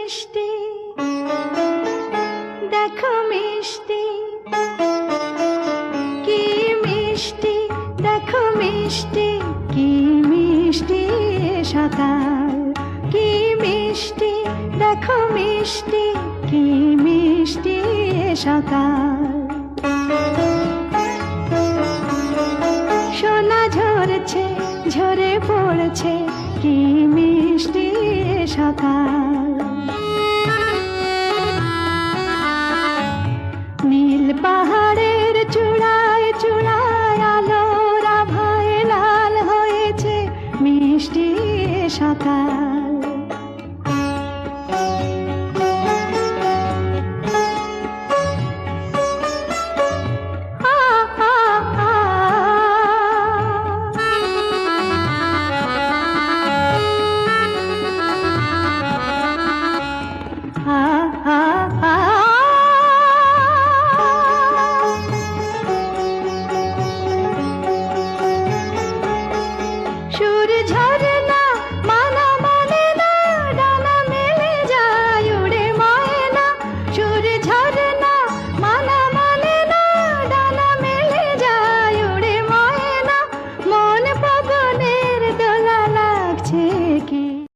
মিষ্টি দেখো মিষ্টি, কি মিষ্টি দেখো মিষ্টি, কি মিষ্টি সকাল, কি মিষ্টি দেখো মিষ্টি, কি মিষ্টি সকাল। সোনা ঝরছে ঝরে পড়ছে, কি মিষ্টি সকাল।